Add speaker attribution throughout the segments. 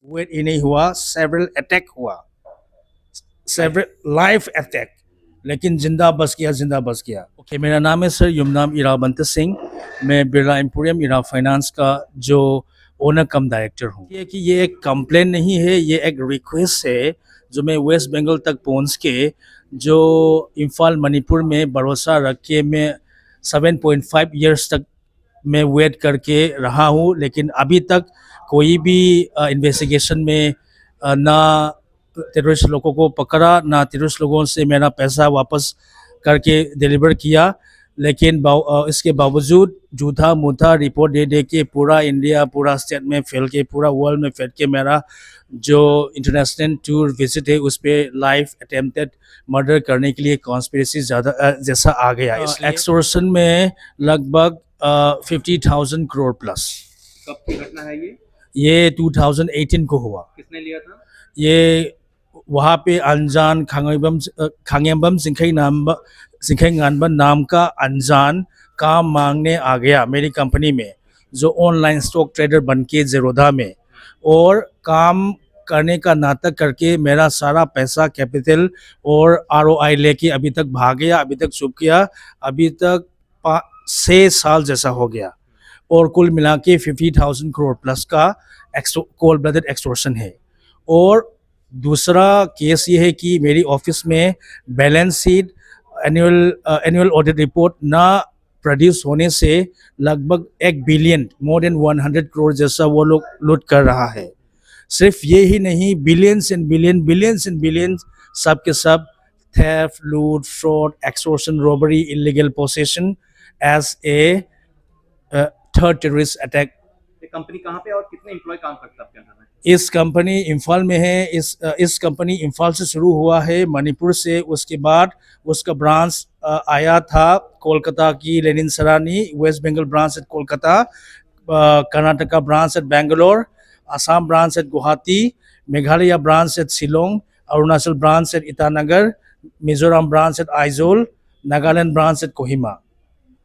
Speaker 1: Wait ही नहीं हुआ, several attack हुआ, सेवरल लाइफ अटैक, लेकिन जिंदा बच गया, जिंदा बच गया। ओके, मेरा नाम है सर युमनाम इरावंत सिंह। मैं बिरला एम्पोरियम इरा फाइनेंस का जो ओनर कम डायरेक्टर हूँ। ये एक कंप्लेन नहीं है, ये एक रिक्वेस्ट है जो मैं वेस्ट बंगाल तक पहुँच के जो इम्फाल मणिपुर में भरोसा रख के मैं 7.5 ईयर्स तक मैं वेट करके रहा हूँ, लेकिन अभी तक कोई भी इन्वेस्टिगेशन में ना टेररिस्ट लोगों को पकड़ा, ना टेररिस्ट लोगों से मेरा पैसा वापस करके डिलीवर किया। लेकिन इसके बावजूद झूठा मूठा रिपोर्ट दे दे के पूरा इंडिया, पूरा स्टेट में फैल के, पूरा वर्ल्ड में फैल के मेरा जो इंटरनेशनल टूर विजिट है उस पर लाइफ अटेम्प्टेड मर्डर करने के लिए कॉन्स्पिरेसी ज़्यादा जैसा आ गया। इस एक्सटॉर्शन में लगभग 50,000 करोड़ प्लस।
Speaker 2: कब की घटना है ये?
Speaker 1: ये 2018 को हुआ।
Speaker 2: किसने लिया था?
Speaker 1: ये वहाँ पे अनजान खांगेबम सिंखई नाम का अनजान काम मांगने आ गया मेरी कंपनी में, जो ऑनलाइन स्टॉक ट्रेडर बन के जेरोदा में, और काम करने का नाटक करके मेरा सारा पैसा कैपिटल और ROI लेके अभी तक भाग गया, अभी तक छुप गया, अभी तक 6 साल जैसा हो गया। और कुल मिला के 50,000 करोड़ प्लस का कोल्ड ब्लडेड एक्सटॉर्शन है। और दूसरा केस ये है कि मेरी ऑफिस में balance sheet, annual audit report ना प्रोड्यूस होने से लगभग 1 बिलियन, मोर देन 100 करोड़ जैसा वो लोग लूट कर रहा है। सिर्फ ये ही नहीं, बिलियंस एंड बिलियंस सब के सब थेफ्ट, लूट, fraud, extortion, robbery, illegal possession as a third terrorist attack.
Speaker 2: ये कंपनी कहाँ पे और कितने एम्प्लॉय काम करते हैं आपके अंदर में?
Speaker 1: इस कंपनी इम्फाल में है। इस कंपनी इम्फाल से शुरू हुआ है, मणिपुर से। उसके बाद उसका ब्रांच आया था कोलकाता की Lenin Sarani, West Bengal branch at Kolkata, Karnataka branch at Bangalore, Assam branch at Guwahati, Meghalaya branch at Shillong, Arunachal branch at Itanagar, Mizoram branch at Aizawl, Nagaland branch at Kohima.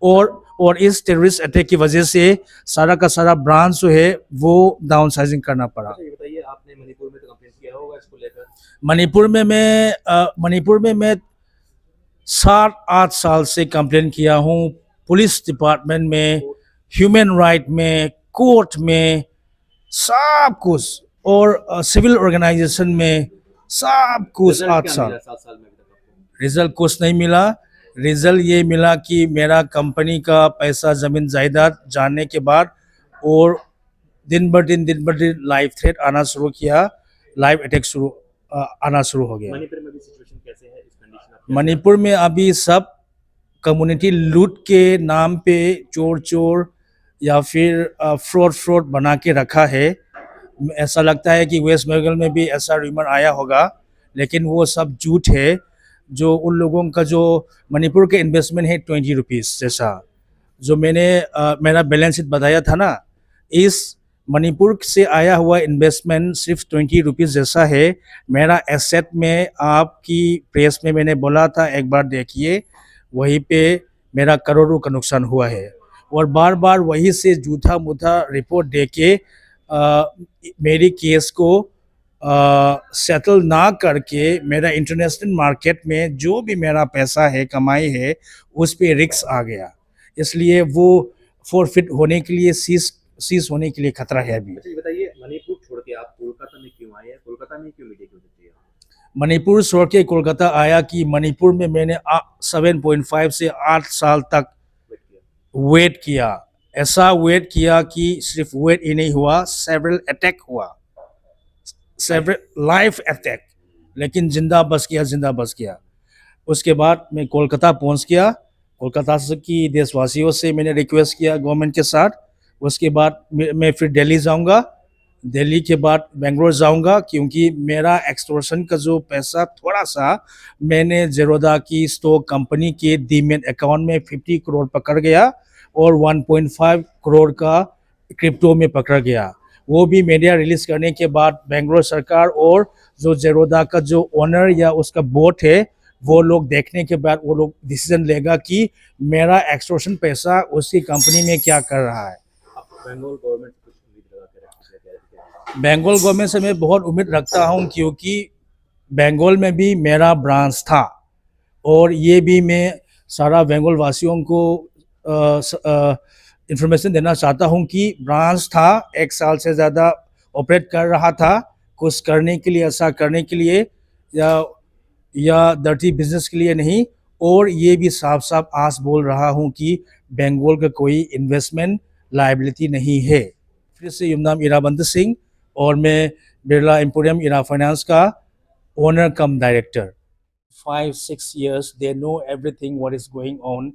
Speaker 1: और इस टेररिस्ट अटैक की वजह से सारा का सारा ब्रांच जो है वो डाउन साइजिंग करना पड़ा।
Speaker 2: अच्छा, ये बताइए, आपने मणिपुर में तो कंप्लेन किया होगा इसको लेकर?
Speaker 1: मणिपुर में मैं 7-8 साल से कंप्लेन किया हूँ, पुलिस डिपार्टमेंट में, ह्यूमन राइट में, कोर्ट में, सब कुछ, और सिविल ऑर्गेनाइजेशन में, सब कुछ। 8 साल
Speaker 2: 7 साल में अभी तक आपको?
Speaker 1: रिजल्ट कुछ नहीं मिला। रिजल्ट ये मिला कि मेरा कंपनी का पैसा, ज़मीन जायदाद जानने के बाद, और दिन ब दिन लाइफ थ्रेट आना शुरू किया, लाइव अटैक आना शुरू हो गया।
Speaker 2: मणिपुर में भी सिचुएशन कैसे है, इस कंडीशन आप?
Speaker 1: मणिपुर में अभी सब कम्युनिटी लूट के नाम पे चोर या फिर फ्रॉड बना के रखा है। ऐसा लगता है कि वेस्ट बंगाल में भी ऐसा रिमर आया होगा, लेकिन वो सब झूठ है। जो उन लोगों का जो मणिपुर के इन्वेस्टमेंट है 20 रुपीज़ जैसा, जो मैंने मेरा बैलेंस शीट बताया था ना, इस मणिपुर से आया हुआ इन्वेस्टमेंट सिर्फ 20 रुपीज़ जैसा है। मेरा एसेट में आपकी प्रेस में मैंने बोला था, एक बार देखिए, वहीं पे मेरा करोड़ों का नुकसान हुआ है। और बार बार वहीं से झूठा मूठा रिपोर्ट दे के मेरी केस को सेटल ना करके मेरा इंटरनेशनल मार्केट में जो भी मेरा पैसा है, कमाई है, उस पर रिस्क आ गया। इसलिए वो फॉरफिट होने के लिए, सीज होने के लिए खतरा है अभी।
Speaker 2: अच्छा, ये बताइए, मणिपुर छोड़ के आप कोलकाता में क्यों आए हैं? कोलकाता में क्यों मीडिया की वजह से?
Speaker 1: मणिपुर छोड़ के कोलकाता आया कि मणिपुर में मैंने 7.5 से 8 साल तक वेट किया। ऐसा वेट किया कि सिर्फ वेट ही नहीं हुआ, सेवरल अटैक हुआ, सेवरल लाइफ अटैक, लेकिन जिंदा बच गया, जिंदा बच गया। उसके बाद मैं कोलकाता पहुंच गया। कोलकाता से की देशवासियों से मैंने रिक्वेस्ट किया गवर्नमेंट के साथ। उसके बाद मैं फिर दिल्ली जाऊंगा, दिल्ली के बाद बेंगलोर जाऊंगा, क्योंकि मेरा एक्सटॉर्शन का जो पैसा थोड़ा सा मैंने जेरोदा की स्टॉक कंपनी के डीमैट अकाउंट में 50 करोड़ पकड़ गया, और 1.5 करोड़ का क्रिप्टो में पकड़ गया। वो भी मीडिया रिलीज करने के बाद बेंगलोर सरकार और जो जेरोदा का जो ओनर या उसका बोर्ड है, वो लोग देखने के बाद वो लोग डिसीजन लेगा कि मेरा एक्सटॉर्शन पैसा उसकी कंपनी में क्या कर रहा है।
Speaker 2: आप बेंगलोर गवर्नमेंट से कुछ उम्मीद लगा के रखे थे?
Speaker 1: बंगाल गवर्नमेंट से मैं बहुत उम्मीद रखता हूँ क्योंकि बंगाल में भी मेरा ब्रांच था और ये भी मैं सारा बंगाल वासियों को इंफॉर्मेशन देना चाहता हूँ कि ब्रांच था 1 साल से ज़्यादा ऑपरेट कर रहा था कुछ करने के लिए ऐसा करने के लिए या डर्टी बिजनेस के लिए नहीं और ये भी साफ साफ आज बोल रहा हूँ कि बंगाल का कोई इन्वेस्टमेंट लायबिलिटी नहीं है फिर से युमनाम इराबंत सिंह और मैं बिरला एम्पोरियम इरा फाइनेंस का owner come director 5-6 years they know everything what is going on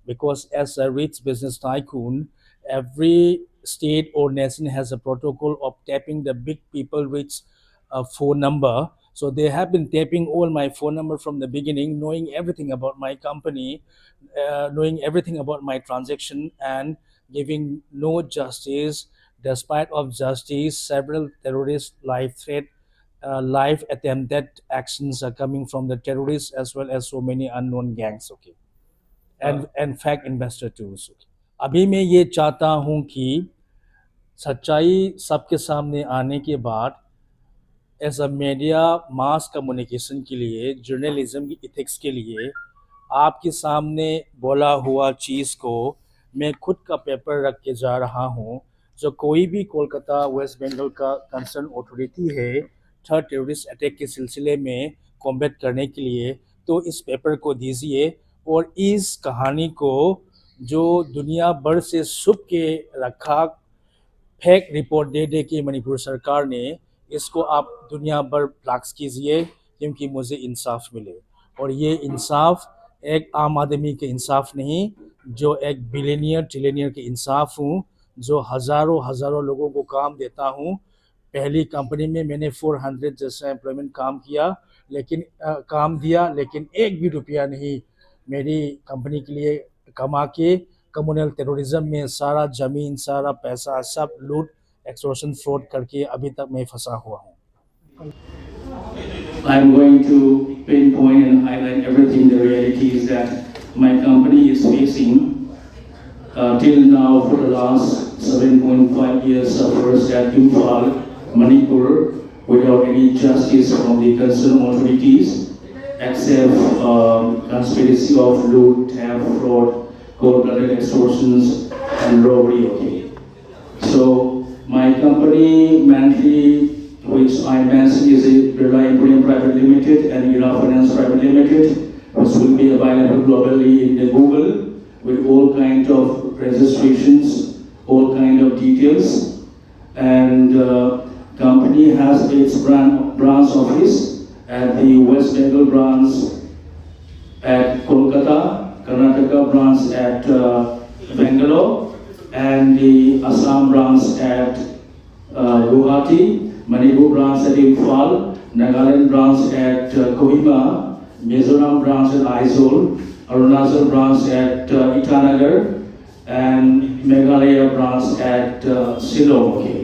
Speaker 1: because as a rich business tycoon every state or nation has a protocol of tapping the big people rich phone number so they have been tapping all my phone number from the beginning knowing everything about my company knowing everything about my transaction and giving no justice despite of justice several terrorist life threat live attempted actions are coming from the terrorists as well as so many unknown gangs okay and fact investor tools okay. अभी मैं ये चाहता हूँ कि सच्चाई सबके सामने आने के बाद as a media mass communication के लिए जर्नलिज्म की इथिक्स के लिए आपके सामने बोला हुआ चीज़ को मैं खुद का पेपर रख के जा रहा हूँ जो कोई भी कोलकाता वेस्ट बंगाल का कंसर्न अथॉरिटी है थर्ड टेररिस्ट अटैक के सिलसिले में कॉम्बैट करने के लिए तो इस पेपर को दीजिए और इस कहानी को जो दुनिया भर से छुप के रखा फेक रिपोर्ट दे दे के मणिपुर सरकार ने इसको आप दुनिया भर फ्लैक्स कीजिए क्योंकि मुझे इंसाफ मिले और ये इंसाफ एक आम आदमी के इंसाफ नहीं जो एक बिलियनियर ट्रिलियनियर के इंसाफ हूँ जो हज़ारों हज़ारों लोगों को काम देता हूँ पहली कंपनी में मैंने 400 जैसा एम्प्लॉयमेंट काम किया लेकिन काम दिया लेकिन एक भी रुपया नहीं मेरी कंपनी के लिए कमा के कम्युनल टेररिज्म में सारा ज़मीन सारा पैसा सब लूट एक्सटॉर्शन फ्रॉड करके अभी तक मैं फंसा हुआ हूँ
Speaker 3: I'm going to pinpoint and highlight everything. The reality is that my company is facing till now for the last 7.5 years suffers at Imphal, Manipur, without any justice from the concerned authorities, except conspiracy of loot, theft, fraud, cold-blooded extortions, and robbery. Okay. So my company mentally, which I mentioned, is a Birla Emporium Private Limited and Ira Finance Private Limited, which will be available globally in the Google with all kinds of registrations, all kinds of details, and company has its branch office at the West Bengal branch at Kolkata, Karnataka branch at Bangalore, and the Assam branch at Guwahati, Manipur branch at Imphal, Nagaland branch at Kohima, Mizoram branch at Aizawl, Arunachal branch at Itanagar, and Meghalaya branch at Shillong. Okay.